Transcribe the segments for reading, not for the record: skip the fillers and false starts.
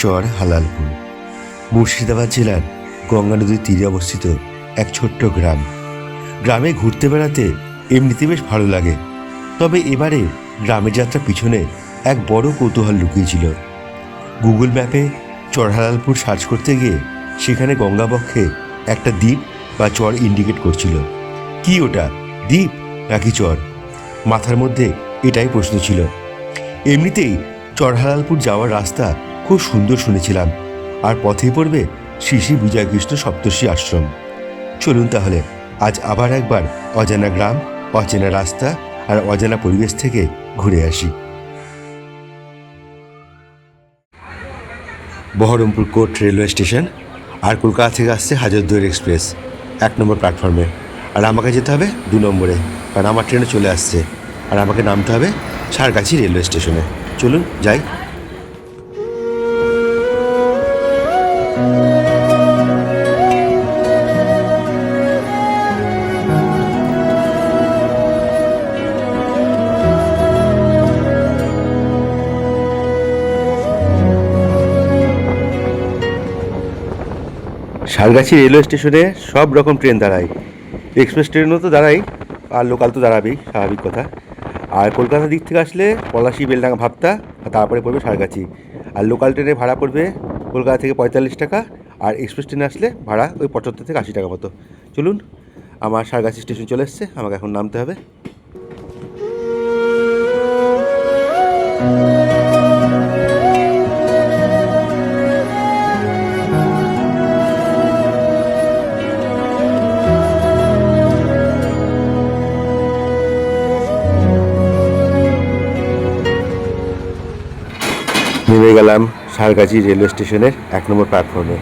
চর হালালপুর মুর্শিদাবাদ জেলার গঙ্গা নদীর তীরে অবস্থিত এক ছোট্ট গ্রাম। গ্রামে ঘুরতে বেড়াতে এমনিতে বেশ ভালো লাগে, তবে এবারে গ্রামের যাত্রা পিছনে এক বড় কৌতূহল লুকিয়েছিল। গুগল ম্যাপে চর হালালপুর সার্চ করতে গিয়ে সেখানে গঙ্গাবক্ষে একটা দ্বীপ বা চর ইন্ডিকেট করছিল। কি ওটা, দ্বীপ নাকি চর? মাথার মধ্যে এটাই প্রশ্ন ছিল। এমনিতেই চর হালালপুর যাওয়ার রাস্তা খুব সুন্দর শুনেছিলাম, আর পথেই পড়বে শ্রী শ্রী বিজয়কৃষ্ণ সপ্তর্ষি আশ্রম। চলুন তাহলে আজ আবার একবার অজানা গ্রাম, অচেনা রাস্তা আর অজানা পরিবেশ থেকে ঘুরে আসি। বহরমপুর কোর্ট রেলওয়ে স্টেশন, আর কলকাতা থেকে আসছে হাজারদুয়ারি এক্সপ্রেস 1 নম্বর প্ল্যাটফর্মে, আর আমাকে যেতে হবে 2 নম্বরে, কারণ আমার ট্রেনে চলে আসছে, আর আমাকে নামতে হবে সারগাছি রেলওয়ে স্টেশনে। চলুন যাই। সারগাছি রেলওয়ে স্টেশনে সব রকম ট্রেন দাঁড়ায়, এক্সপ্রেস ট্রেনও তো দাঁড়ায়, আর লোকাল তো দাঁড়াবেই, স্বাভাবিক কথা। আর কলকাতার দিক থেকে আসলে পলাশি, বেলডাঙ্গা, ভাবতা, আর তারপরে পড়বে সারগাছি। আর লোকাল ট্রেনে ভাড়া পড়বে কলকাতা থেকে 45 টাকা, আর এক্সপ্রেস ট্রেনে আসলে ভাড়া ওই 75 থেকে 80 টাকা মতো। চলুন, আমার সারগাছি স্টেশন চলে এসছে, আমাকে এখন নামতে হবে। নেমে গেলাম সারগাছি রেলওয়ে স্টেশনের 1 নম্বর প্ল্যাটফর্মে,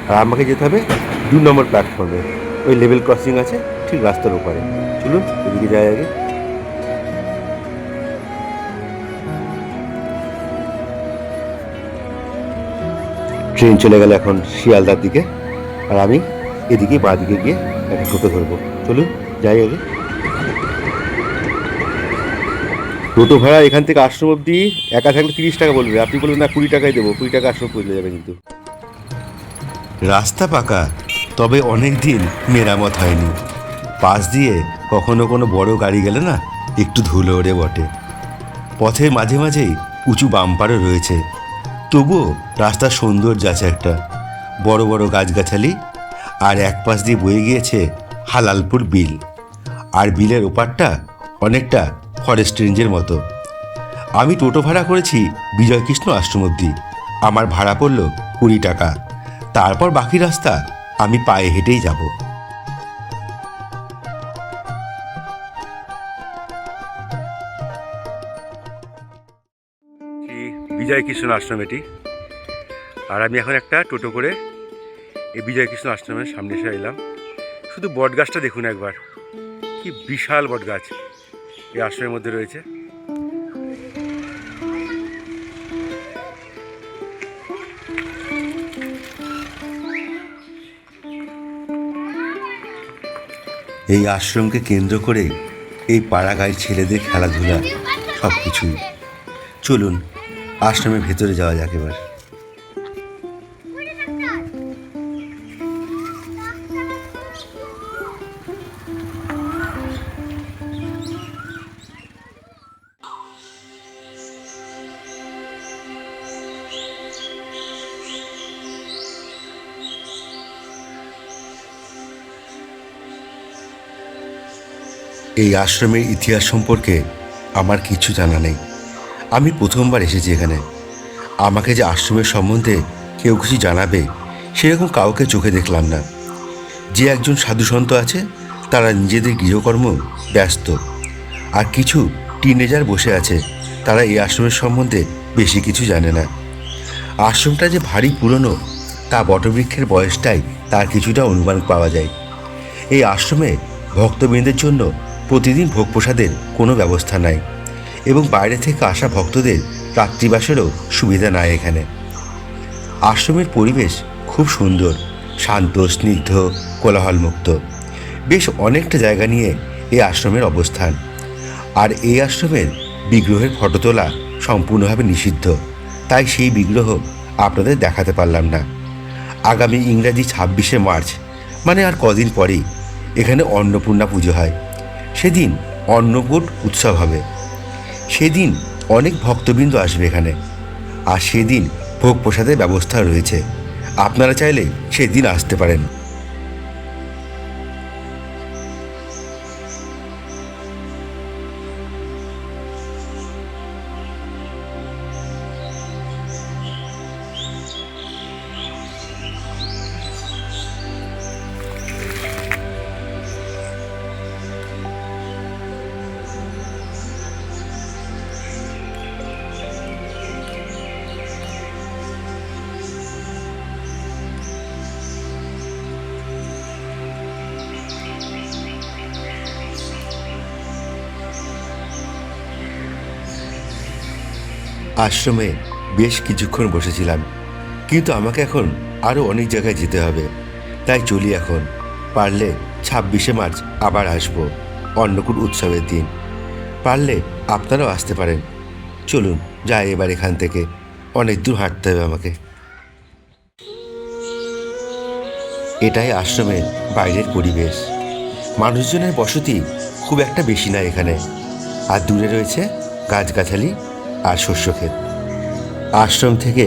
আর আমাকে যেতে হবে 2 নম্বর প্ল্যাটফর্মে। ওই লেভেল ক্রসিং আছে ঠিক রাস্তার ওপারে। চলুন এদিকে যাই আগে। ট্রেন চলে গেল এখন শিয়ালদার দিকে, আর আমি এদিকে বাঁ দিকে গিয়ে একটা টোটো ধরবো। চলুন যাই আগে। টোটো ভাড়া এখান থেকে আশ্রম অব্দি একা থাকলে 30 টাকা বলবে, আপনি বলবেন না 20 টাকাই দেবো, 20 টাকা আশ্রম পৌঁছে যাবে। কিন্তু রাস্তা পাকা, তবে অনেক দিন মেরামত হয়নি। পাশ দিয়ে কখনো কোনো বড় গাড়ি গেলে না একটু ধুলো ওড়ে বটে। পথের মাঝে মাঝেই উঁচু বাম্পারও রয়েছে, তবুও রাস্তার সৌন্দর্য আছে একটা। বড় বড় গাছগাছালি, আর এক পাশ দিয়ে বয়ে গিয়েছে হালালপুর বিল, আর বিলের ওপারটা অনেকটা ফরেস্ট রেঞ্জের মতো। আমি টোটো ভাড়া করেছি বিজয়কৃষ্ণ আশ্রম অব্দি, আমার ভাড়া পড়ল 20 টাকা। তারপর বাকি রাস্তা আমি পায়ে হেঁটেই যাব। বিজয়কৃষ্ণ আশ্রম এটি, আর আমি এখন একটা টোটো করে এই বিজয়কৃষ্ণ আশ্রমের সামনে এসে এলাম। শুধু বট গাছটা দেখুন একবার, কি বিশাল বট গাছ এই আশ্রমের মধ্যে রয়েছে। এই আশ্রমকে কেন্দ্র করে এই পাড়াগাঁয়ের ছেলেদের খেলাধুলা সব কিছুই। চলুন আশ্রমের ভেতরে যাওয়া যাক এবার। এই আশ্রমের ইতিহাস সম্পর্কে আমার কিছু জানা নেই, আমি প্রথমবার এসেছি এখানে। আমাকে যে আশ্রমের সম্বন্ধে কেউ কিছু জানাবে সেরকম কাউকে চোখে দেখলাম না। যে একজন সাধুসন্ত আছে তারা নিজেদের গৃহকর্ম ব্যস্ত, আর কিছু টিনেজার বসে আছে, তারা এই আশ্রমের সম্বন্ধে বেশি কিছু জানে না। আশ্রমটা যে ভারী পুরনো তা বটবৃক্ষের বয়সটাই তার কিছুটা অনুমান পাওয়া যায়। এই আশ্রমে ভক্তবৃন্দের জন্য প্রতিদিন ভোগ প্রসাদের কোনো ব্যবস্থা নাই, এবং বাইরে থেকে আসা ভক্তদের রাত্রিবাসেরও সুবিধা নাই এখানে। আশ্রমের পরিবেশ খুব সুন্দর, শান্ত, স্নিগ্ধ, কোলাহলমুক্ত। বেশ অনেকটা জায়গা নিয়ে এই আশ্রমের অবস্থান, আর এই আশ্রমের বিগ্রহের ফটো তোলা সম্পূর্ণভাবে নিষিদ্ধ, তাই সেই বিগ্রহ আপনাদের দেখাতে পারলাম না। আগামী ইংরাজি 26শে মার্চ মানে আর কদিন পরেই এখানে অন্নপূর্ণা পুজো হয়। সেদিন অন্নকূট উৎসব হবে। সেদিন অনেক ভক্তবৃন্দ আসবে এখানে, আর সেদিন ভোগ প্রসাদের ব্যবস্থা রয়েছে। আপনারা চাইলে সেদিন আসতে পারেন। আশ্রমে বেশ কিছুক্ষণ বসেছিলাম, কিন্তু আমাকে এখন আরও অনেক জায়গায় যেতে হবে। তাই চলি এখন। পারলে 26শে মার্চ আবার আসবো, অন্নকূট উৎসবের দিন। পারলে আপনারাও আসতে পারেন। চলুন যাই এবার এখান থেকে, অনেক দূর হাঁটতে হবে আমাকে। এটাই আশ্রমের বাইরের পরিবেশ। মানুষজনের বসতি খুব একটা বেশি না এখানে, আর দূরে রয়েছে গাছগাছালি আর শস্যক্ষেত। আশ্রম থেকে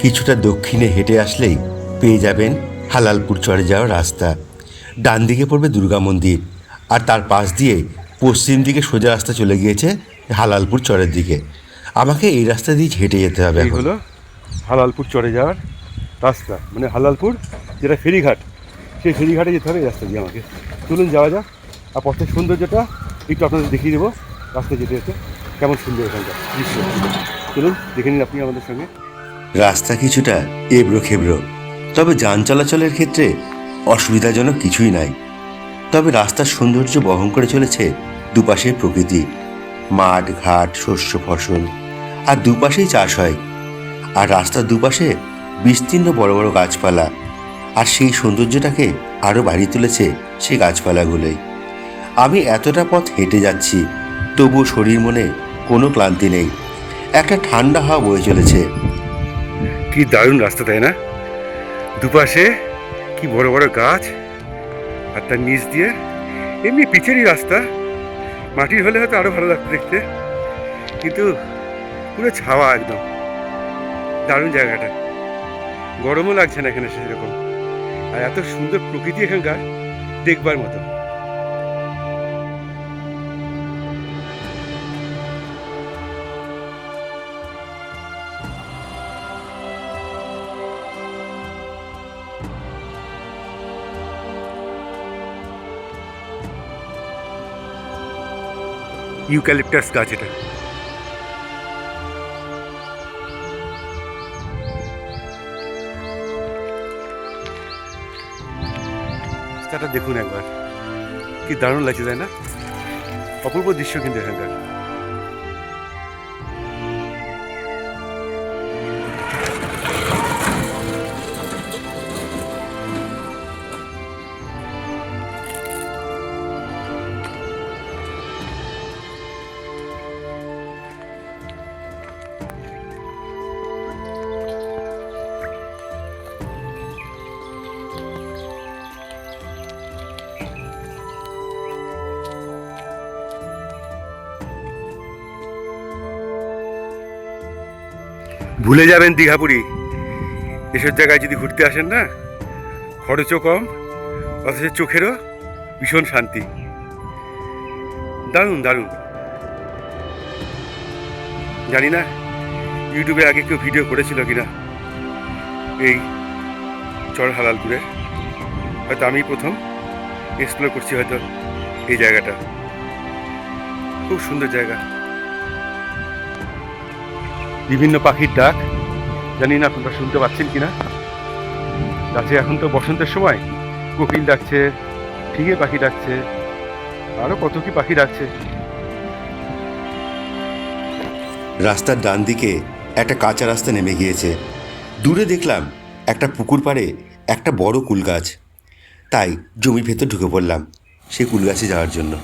কিছুটা দক্ষিণে হেঁটে আসলেই পেয়ে যাবেন হালালপুর চরে যাওয়ার রাস্তা। ডান দিকে পড়বে দুর্গা মন্দির, আর তার পাশ দিয়ে পশ্চিম দিকে সোজা রাস্তা চলে গিয়েছে হালালপুর চরের দিকে। আমাকে এই রাস্তা দিয়ে হেঁটে যেতে হবে। এই হলো হালালপুর চরে যাওয়ার রাস্তা, মানে হালালপুর যেটা ফেরিঘাট, সেই ফেরিঘাটে যেতে হবে এই রাস্তা দিয়ে আমাকে। চলুন যাওয়া যাক, আর পথের সৌন্দর্যটা একটু আপনাদের দেখিয়ে দেবো। রাস্তায় যেতে যেতে কেমন সুন্দর এখানকার দৃশ্য, চলুন দেখে নিন আপনি আমাদের সঙ্গে। রাস্তা কিছুটা এবড়ো খেবড়ো, তবে যান চলাচলের ক্ষেত্রে অসুবিধাজনক কিছুই নাই। তবে রাস্তার সৌন্দর্য বহন করে চলেছে দুপাশের প্রকৃতি, মাঠ ঘাট, শস্য ফসল, আর দুপাশেই চাষ হয়। আর রাস্তার দুপাশে বিস্তীর্ণ বড় বড় গাছপালা, আর সেই সৌন্দর্যটাকে আরও বাড়িয়ে তুলেছে সেই গাছপালাগুলোই। আমি এতটা পথ হেঁটে যাচ্ছি, তবুও শরীর মনে কোনো ক্লান্তি নেই। একটা ঠান্ডা হাওয়া বয়ে চলেছে। কি দারুণ রাস্তা, তাই না? দুপাশে কি বড় বড় গাছ, আর তার নিচ দিয়ে এমনি পিচেরই রাস্তা। মাটির হলে হয়তো আরো ভালো লাগতো দেখতে, কিন্তু পুরো ছাওয়া একদম। দারুণ জায়গাটা, গরমও লাগছে না এখানে সেরকম, আর এত সুন্দর প্রকৃতি এখানকার, দেখবার মতো। ইউক্যালিপটাস গাছ এটা। রাস্তাটা দেখুন একবার, কি দারুণ লাগছে তাই না? অপূর্ব দৃশ্য কিন্তু এখানকার। ভুলে যাবেন দীঘাপুরি। এসব জায়গায় যদি ঘুরতে আসেন না, খরচও কম, অথচ চোখেরও ভীষণ শান্তি। দারুণ দারুণ। জানি না ইউটিউবে আগে কেউ ভিডিও করেছিল কিনা এই চর হালালপুরের, হয়তো আমি প্রথম এক্সপ্লোর করছি হয়তো এই জায়গাটা। খুব সুন্দর জায়গা, বিভিন্ন পাখির ডাক, জানি না আপনারা শুনতে পাচ্ছেন কিনা। গাছে এখন তো বসন্তের সময়, কোকিল ডাকছে, ফিঙে পাখি ডাকছে, আরো কত কি পাখি ডাকছে। রাস্তার ডান দিকে একটা কাঁচা রাস্তা নেমে গিয়েছে। দূরে দেখলাম একটা পুকুর পাড়ে একটা বড় কুল গাছ। তাই জমির ভেতর ঢুকে পড়লাম সেই কুল গাছে যাওয়ার জন্য।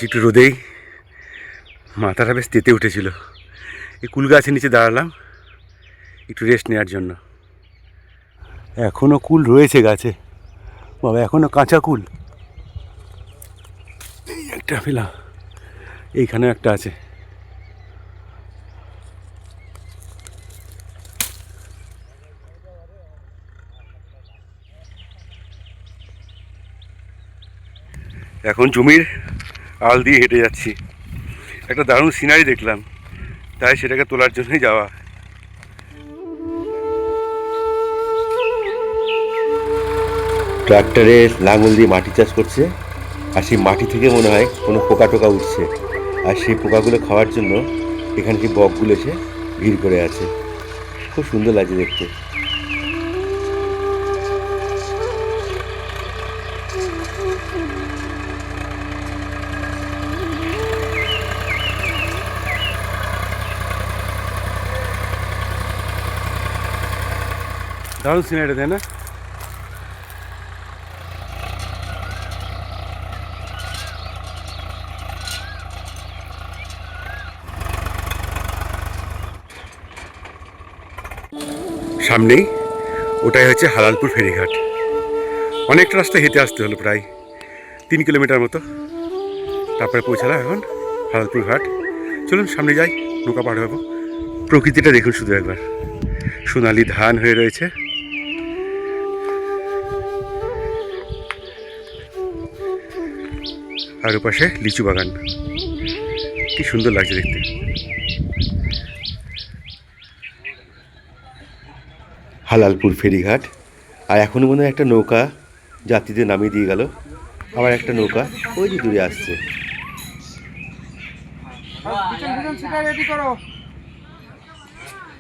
বেশি একটু রোদেই মাথাটা বেশ তেতে উঠেছিল। এই কুল গাছের নিচে দাঁড়ালাম একটু রেস্ট নেওয়ার জন্য। এখনও কুল রয়েছে গাছে বাবা, এখনও কাঁচা কুল। এই একটা পেলাম, এইখানেও একটা আছে। এখন জমির আল দিয়ে হেঁটে যাচ্ছি, একটা দারুণ সিনারি দেখলাম, তাই সেটাকে তোলার জন্যই যাওয়া। ট্রাক্টরে লাঙল দিয়ে মাটি চাষ করছে, আর সেই মাটি থেকে মনে হয় কোনো পোকা টোকা উঠছে, আর সেই পোকাগুলো খাওয়ার জন্য এখানে কি বকগুলো এসে ভিড় করে আছে। খুব সুন্দর লাগছে দেখতে। দারুণ সিনারিটা, তাই না? সামনেই ওটাই হচ্ছে হালালপুর ফেরিঘাট। অনেকটা রাস্তা হেঁটে আসতে হলো, প্রায় 3 কিলোমিটার মতো, তারপরে পৌঁছালাম এখন হালালপুর ঘাট। চলুন সামনে যাই, নৌকা পার হবো। প্রকৃতিটা দেখুন শুধু একবার, সোনালি ধান হয়ে রয়েছে, আর ওপাশে লিচু বাগান। কি সুন্দর লাগছে দেখতে। হালালপুর ফেরিঘাট, আর এখনও মনে হয় একটা নৌকা যাত্রীদের নামিয়ে দিয়ে গেল। আবার একটা নৌকা ওই যে দূরে আসছে।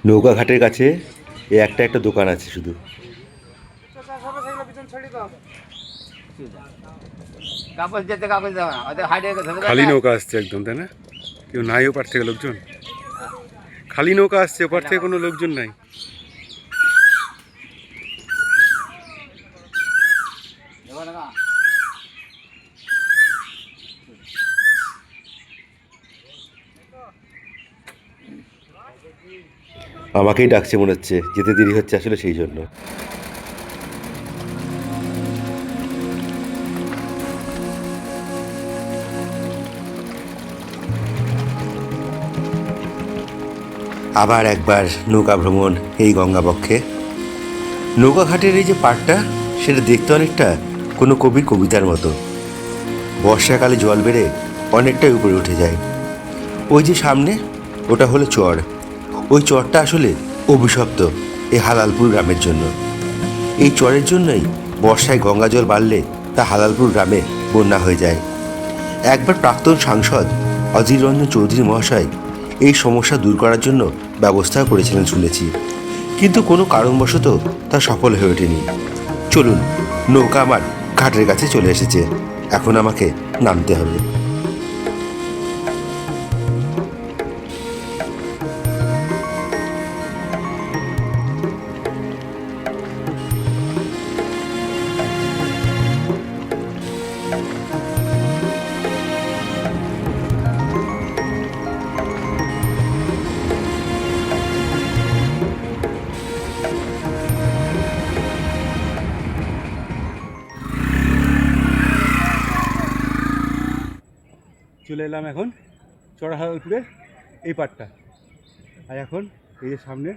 নৌকা ঘাটের কাছে একটা দোকান আছে শুধু। খালি নৌকা আসছে একদম, তাই না? কেউ নাই ওপার থেকে লোকজন, খালি নৌকা আসছে, ওপার থেকে কোনো লোকজন নাই। আমাকেই ডাকছে মনে হচ্ছে, যেতে দেরি হচ্ছে আসলে সেই জন্য। আবার একবার নৌকা ভ্রমণ এই গঙ্গাবক্ষে। নৌকাঘাটের এই যে পাড়টা, সেটা দেখতে অনেকটা কোনো কবির কবিতার মতো। বর্ষাকালে জল বেড়ে অনেকটাই উপরে উঠে যায়। ওই যে সামনে, ওটা হলো চর। ওই চরটা আসলে অভিশপ্ত এই হালালপুর গ্রামের জন্য। এই চরের জন্যই বর্ষায় গঙ্গা জল বাড়লে তা হালালপুর গ্রামে বন্যা হয়ে যায়। একবার প্রাক্তন সাংসদ অধীর রঞ্জন চৌধুরী মহাশয় এই সমস্যা দূর করার জন্য ব্যবস্থা করেছিলেন শুনেছি, কিন্তু কোনো কারণবশত তা সফল হয়ে ওঠেনি। চলুন, নৌকা আমার ঘাটের কাছে চলে এসেছে, এখন আমাকে নামতে হবে। চলে এলাম এখন চড়া হালালপুরের এই পাটটা, আর এখন এই যে সামনে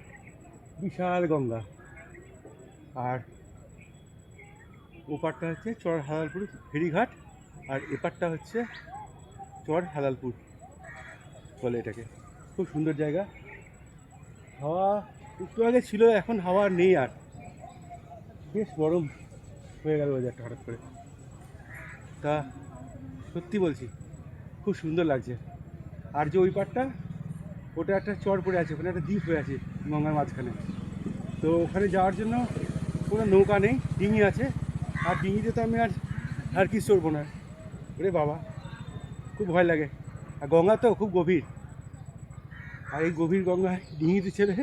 বিশাল গঙ্গা, আর ও পাটটা হচ্ছে চর হালালপুর ফেরিঘাট, আর এ পাটটা হচ্ছে চর হালালপুর বলে এটাকে। খুব সুন্দর জায়গা। হাওয়া একটু আগে ছিল, এখন হাওয়া নেই, আর বেশ গরম হয়ে গেল ওয়েদারটা হঠাৎ করে। তা সত্যি বলছি, খুব সুন্দর লাগছে। আর যে ওই পাটটা, ওটা একটা চর পড়ে আছে, ওখানে একটা দ্বীপ হয়ে আছে গঙ্গার মাঝখানে। তো ওখানে যাওয়ার জন্য কোনো নৌকা নেই, ডিঙি আছে। আর ডিঙিতে তো আমি আর কি চড়বো না, ওরে বাবা, খুব ভয় লাগে। আর গঙ্গা তো খুব গভীর, আর এই গভীর গঙ্গায় ডিঙিতে ছেড়ে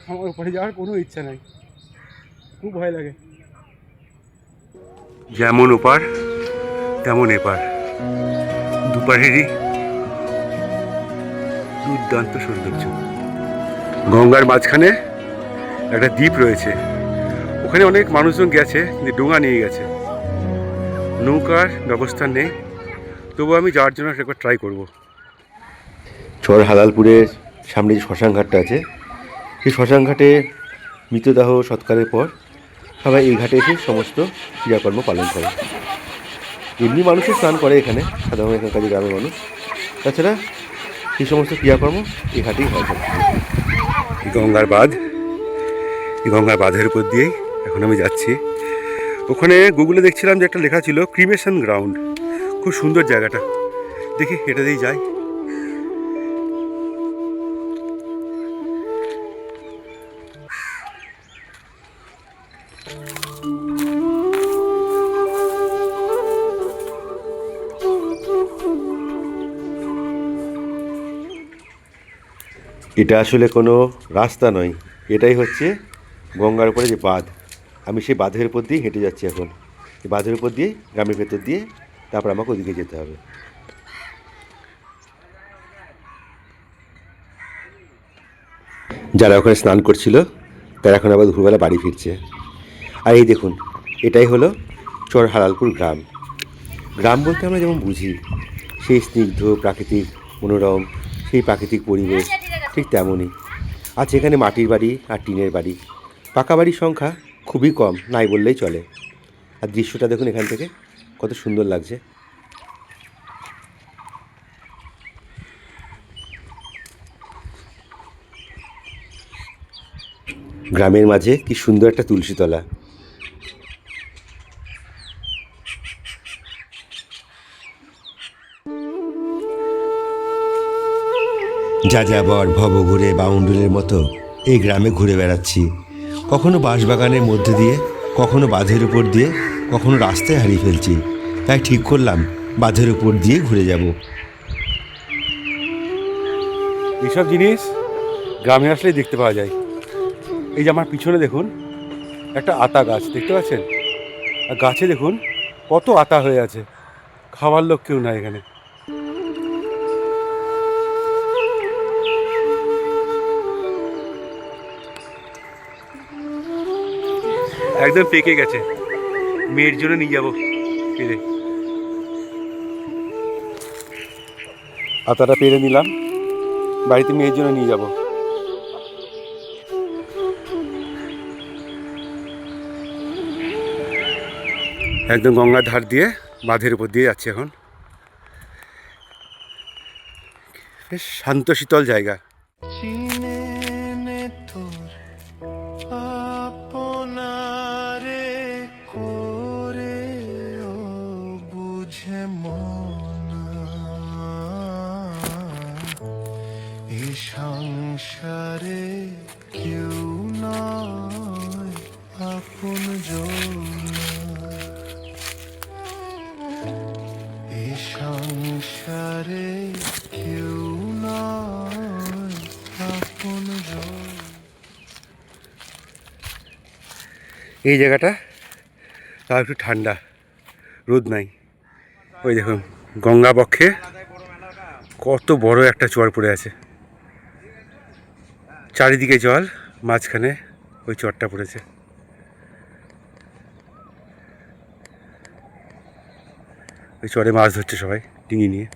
আমার ওপরে যাওয়ার কোনো ইচ্ছা নাই, খুব ভয় লাগে। যেমন ওপার তেমন এপার, দুপারেরই দুর্দান্ত সৌন্দর্য। গঙ্গার মাঝখানে একটা দ্বীপ রয়েছে, ওখানে অনেক মানুষজন গেছে কিন্তু ডোঙা নিয়ে গেছে, নৌকার ব্যবস্থা নেই। তবু আমি যাওয়ার জন্য একবার ট্রাই করব। চর হালালপুরের সামনে যে শ্মশান ঘাটটা আছে, সেই শ্মশান ঘাটে মৃতদেহ সৎকারের পর সবাই এই ঘাটে এসে সমস্ত ক্রিয়াকর্ম পালন করে। এমনি মানুষের স্নান করে এখানে, সাধারণত এখানকার যে গ্রামের মানুষ। তাছাড়া এই সমস্ত ক্রিয়াকর্ম এই ঘাটেই হয় থাকে। গঙ্গার বাঁধ, এই গঙ্গার বাঁধের উপর দিয়েই এখন আমি যাচ্ছি। ওখানে গুগলে দেখছিলাম যে একটা লেখা ছিল ক্রিমেশন গ্রাউন্ড। খুব সুন্দর জায়গাটা, দেখি এটা দিয়েই যাই। এটা আসলে কোনো রাস্তা নয়, এটাই হচ্ছে গঙ্গার উপরে যে বাঁধ। আমি সেই বাঁধের উপর দিয়ে হেঁটে যাচ্ছি এখন। এই বাঁধের উপর দিয়ে গ্রামের ভেতর দিয়ে তারপর আমাকে ওদিকে যেতে হবে। যারা ওখানে স্নান করছিল তারা এখন আবার দুপুরবেলা বাড়ি ফিরছে। আর এই দেখুন, এটাই হলো চর হালালপুর গ্রাম। গ্রাম বলতে আমরা যেমন বুঝি সেই স্নিগ্ধ প্রাকৃতিক মনোরম সেই প্রাকৃতিক পরিবেশ, ঠিক তেমনই আছে এখানে মাটির বাড়ি আর টিনের বাড়ি। পাকা বাড়ির সংখ্যা খুবই কম, নাই বললেই চলে। আর দৃশ্যটা দেখুন এখান থেকে কত সুন্দর লাগছে। গ্রামের মাঝে কি সুন্দর একটা তুলসীতলা। যাযাবর ভবঘুরে বাউন্ডুলের মতো এই গ্রামে ঘুরে বেড়াচ্ছি। কখনো বাঁশবাগানের মধ্যে দিয়ে, কখনো বাঁধের উপর দিয়ে, কখনো রাস্তায় হারিয়ে ফেলছি। তাই ঠিক করলাম বাঁধের উপর দিয়ে ঘুরে যাব। এইসব জিনিস গ্রামে আসলেই দেখতে পাওয়া যায়। এই যে আমার পিছনে দেখুন একটা আতা গাছ দেখতে পাচ্ছেন, আর গাছে দেখুন কত আতা হয়ে আছে। খাওয়ার লোক কেউ নাই এখানে। একদম পেকে গেছে, মেয়ের জন্য নিয়ে যাবো পেরে। আতাটা পেরে নিলাম, বাড়িতে মেয়ের জন্য নিয়ে যাব। একদম গঙ্গার ধার দিয়ে বাঁধের উপর দিয়ে যাচ্ছি এখন। বেশ শান্ত শীতল জায়গা। সংসারে কেউ নয় আপন এই সংসারে কেউ নয় আপন। এই জায়গাটা তাও একটু ঠান্ডা, রোদ নাই। ওই দেখুন গঙ্গা বক্ষে কত বড় একটা চর পড়ে আছে, চারিদিকে জল, মাঝখানে ওই চরটা পড়েছে। ওই চরে মাছ ধরছে সবাই ডিঙি নিয়ে।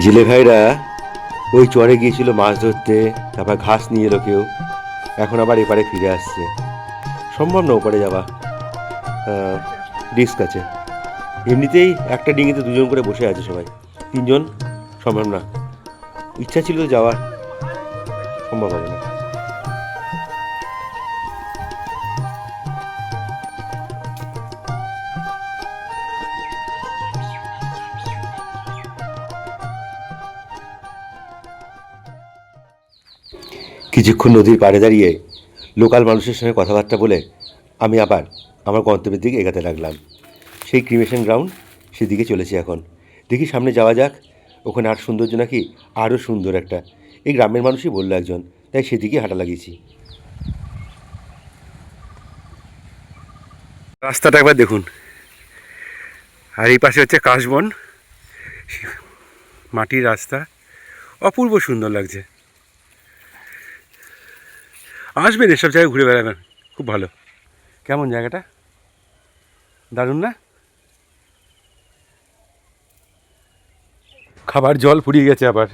জেলে ভাইরা ওই চরে গিয়েছিল মাছ ধরতে, তারপর ঘাস নিয়ে এলো কেউ, এখন আবার এপারে ফিরে আসছে। সম্ভব না ওপারে যাওয়া, রিস্ক আছে। এমনিতেই একটা ডিঙিতে দুজন করে বসে আছে সবাই, তিনজন সম্ভব না। ইচ্ছা ছিল যাওয়ার, সম্ভব হবে না। কিছুক্ষণ নদীর পাড়ে দাঁড়িয়ে লোকাল মানুষের সঙ্গে কথাবার্তা বলে আমি আবার আমার গন্তব্যের দিকে এগাতে লাগলাম। সেই ক্রিমেশন গ্রাউন্ড, সেদিকে চলেছি এখন। দেখি সামনে যাওয়া যাক, ওখানে আর সৌন্দর্য নাকি আরও সুন্দর একটা, এই গ্রামের মানুষই বললো একজন, তাই সেদিকে হাঁটা লাগিয়েছি। রাস্তাটা একবার দেখুন, আর এই পাশে হচ্ছে কাশবন, মাটির রাস্তা, অপূর্ব সুন্দর লাগছে। আসবেন এসব জায়গায় ঘুরে বেড়াবেন, খুব ভালো। কেমন জায়গাটা, দারুণ না? খাবার জল ফুরিয়ে গেছে আবার,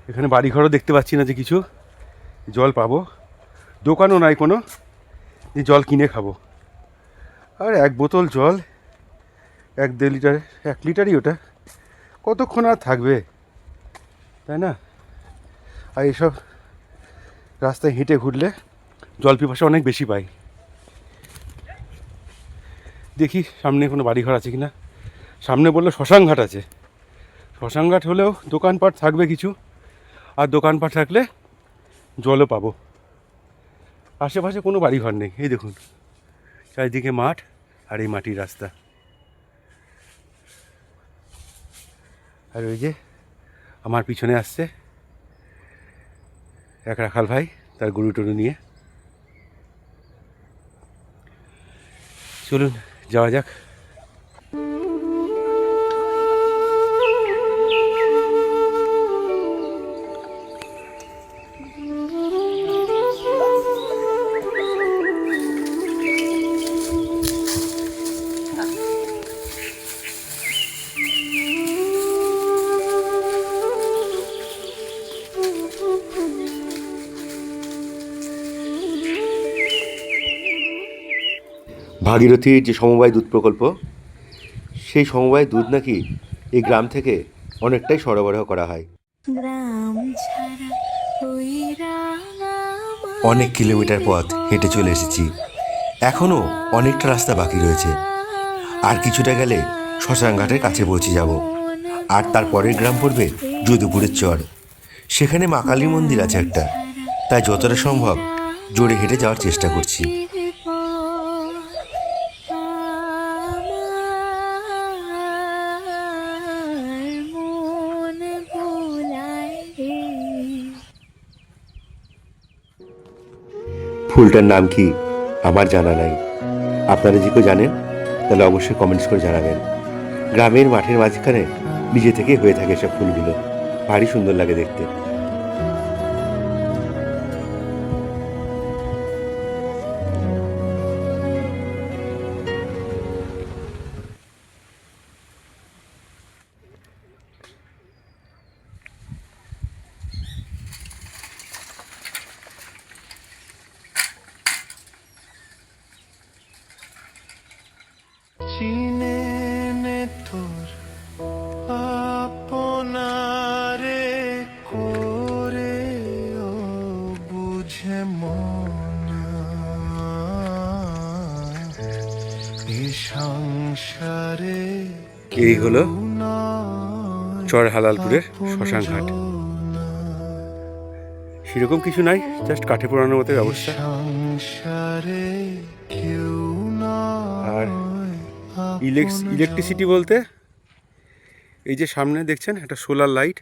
এখানে বাড়িঘরও দেখতে পাচ্ছি না যে কিছু, জল পাবো, দোকানও নাই কোনো যে জল কিনে খাবো। আর এক বোতল জল 1-1.5 লিটার, 1 লিটারই ওটা, কতক্ষণ আর থাকবে, তাই না? আর এইসব রাস্তায় হেঁটে ঘুরলে জল পিপাসা অনেক বেশি পাই। দেখি সামনে কোনো বাড়িঘর আছে কিনা। সামনে বললো শ্মশানঘাট আছে, শ্মশানঘাট হলেও দোকানপাট থাকবে কিছু, আর দোকানপাট থাকলে জলও পাবো। আশেপাশে কোনো বাড়িঘর নেই, এই দেখুন চারিদিকে মাঠ আর এই মাটির রাস্তা। আর ওই যে আমার পিছনে আসছে এক রাখাল ভাই তার গরু টরু নিয়ে। চলুন যাওয়া যাক। ভাগীরথীর যে সমবায় দুধ প্রকল্প, সেই সমবায় দুধ নাকি এই গ্রাম থেকে অনেকটাই সরবরাহ করা হয়। অনেক কিলোমিটার পথ হেঁটে চলে এসেছি, এখনও অনেকটা রাস্তা বাকি রয়েছে। আর কিছুটা গেলে শ্মশানঘাটের কাছে পৌঁছে যাব। আর তারপরের গ্রাম পড়বে যদুপুরের চর, সেখানে মা কালীর মন্দির আছে একটা, তাই যতটা সম্ভব জোরে হেঁটে যাওয়ার চেষ্টা করছি। ফুলটার নাম কি আমার জানা নাই, আপনারা যে কেউ জানেন তাহলে অবশ্যই কমেন্টস করে জানাবেন। গ্রামের মাঠের মাঝখানে নিজে থেকে হয়ে থাকে সব ফুলগুলো, ভারী সুন্দর লাগে দেখতে। চিনে নে তোর আপনারে করে ও বুঝে মন, এ সংসারে এই হলো চর হালালপুরের শ্মশানঘাট। সেরকম কিছু নাই, জাস্ট কাঠে পোড়ানোর মতো ব্যবস্থা। সংসারে কেউ আর ইলেকট্রিসিটি বলতে এই যে সামনে দেখছেন একটা সোলার লাইট,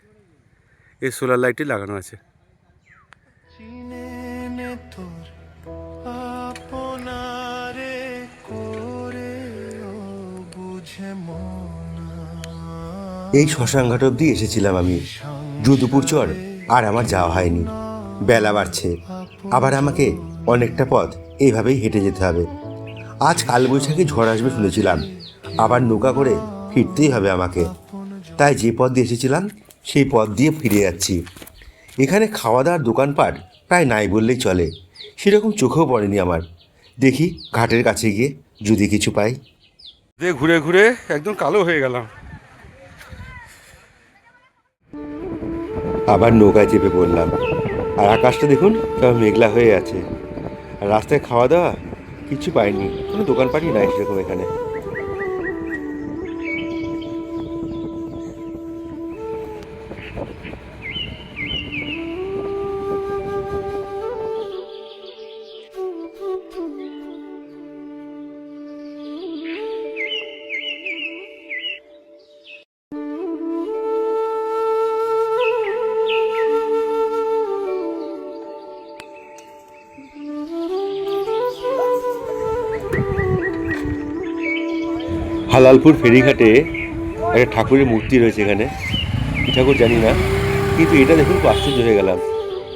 এই সোলার লাইটে লাগানো আছে। চিনে নে তোর আপনারে করে ও বুঝে মন। এই শ্মশানঘাট অবধি এসেছিলাম আমি, যদুপুর চর আর আমার যাওয়া হয়নি। বেলা বাড়ছে, আবার আমাকে অনেকটা পথ এইভাবেই হেঁটে যেতে হবে। আজ কালবৈশাখী ঝড় আসবে শুনেছিলাম, আবার নৌকা করে ফিরতেই হবে আমাকে, তাই যে পথ দিয়ে এসেছিলাম সেই পথ দিয়ে ফিরে যাচ্ছি। এখানে খাওয়া দাওয়ার দোকানপাট প্রায় নাই বললেই চলে, সেরকম চোখেও পড়েনি আমার। দেখি ঘাটের কাছে গিয়ে যদি কিছু পাই। ঘুরে ঘুরে একদম কালো হয়ে গেলাম। আবার নৌকায় চেপে পড়লাম, আর আকাশটা দেখুন কেমন মেঘলা হয়ে আছে। আর রাস্তায় খাওয়া দাওয়া কিছু পাইনি, কোনো দোকানপাটই নাই সেরকম এখানে। হালালপুর ফেরিঘাটে একটা ঠাকুরের মূর্তি রয়েছে এখানে, কি ঠাকুর জানি না, কিন্তু এটা দেখুন খুব আশ্চর্য হয়ে গেলাম,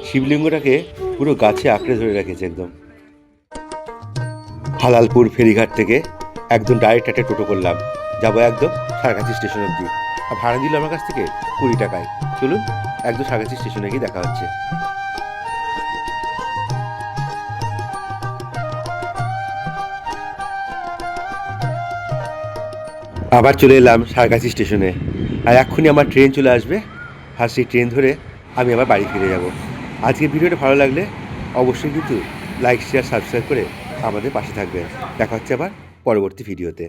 শিবলিঙ্গটাকে পুরো গাছে আঁকড়ে ধরে রেখেছে একদম। হালালপুর ফেরিঘাট থেকে একদম ডাইরেক্ট একটা টোটো করলাম, যাবো একদম সারকাছি স্টেশন অব্দি। আর ভাড়া দিল আমার কাছ থেকে 20 টাকায়। চলুন একদম সারকাছি স্টেশনে গিয়ে দেখা হচ্ছে। আবার চলে এলাম সারকাছি স্টেশনে, আর এক্ষুনি আমার ট্রেন চলে আসবে, আর সেই ট্রেন ধরে আমি আবার বাড়ি ফিরে যাব। আজকের ভিডিওটা ভালো লাগলে অবশ্যই কিন্তু লাইক শেয়ার সাবস্ক্রাইব করে আমাদের পাশে থাকবেন। দেখা হচ্ছে আবার পরবর্তী ভিডিওতে।